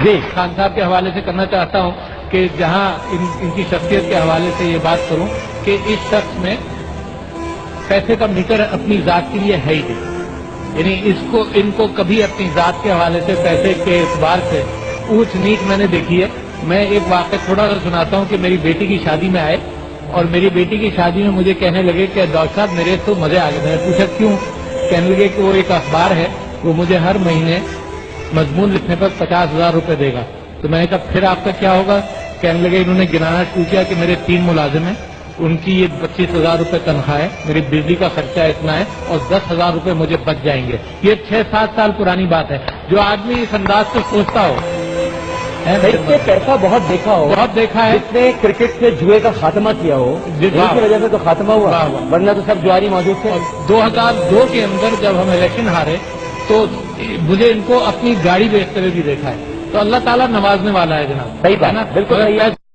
جی خان صاحب کے حوالے سے کرنا چاہتا ہوں کہ جہاں ان کی شخصیت کے حوالے سے یہ بات کروں کہ اس شخص میں پیسے کا میٹر اپنی ذات کے لیے ہے ہی نہیں. یعنی ان کو کبھی اپنی ذات کے حوالے سے پیسے کے اعتبار سے اونچ نیچ میں نے دیکھی ہے. میں ایک واقعہ تھوڑا سا سناتا ہوں کہ میری بیٹی کی شادی میں آئے اور میری بیٹی کی شادی میں مجھے کہنے لگے کہ ڈاکٹر صاحب میرے تو مزے آ گئے. میں نے پوچھا کیوں؟ کہنے لگے کہ وہ ایک اخبار ہے وہ مجھے ہر مہینے مضمون لکھنے پر 50,000 روپے دے گا. تو میں نے کہا پھر آپ کا کیا ہوگا؟ کہنے لگے انہوں نے گنانا شروع کیا کہ میرے 3 ملازم ہیں, ان کی یہ 25,000 روپے تنخواہ ہے, میری بجلی کا خرچہ اتنا ہے اور 10,000 روپے مجھے بچ جائیں گے. یہ 6-7 سال پرانی بات ہے. جو آدمی اس انداز سے سوچتا ہو پیسہ بہت دیکھا ہو, بہت دیکھا ہے. جس نے کرکٹ سے جوئے کا خاتمہ کیا ہو جس کی وجہ سے تو خاتمہ ہوا, ورنہ تو سب جواری موجود تھے. 2002 کے اندر جب ہم الیکشن ہارے تو مجھے ان کو اپنی گاڑی بیچتے ہوئے بھی دیکھا ہے. تو اللہ تعالیٰ نوازنے والا ہے جناب. صحیح بات, بالکل صحیح ہے.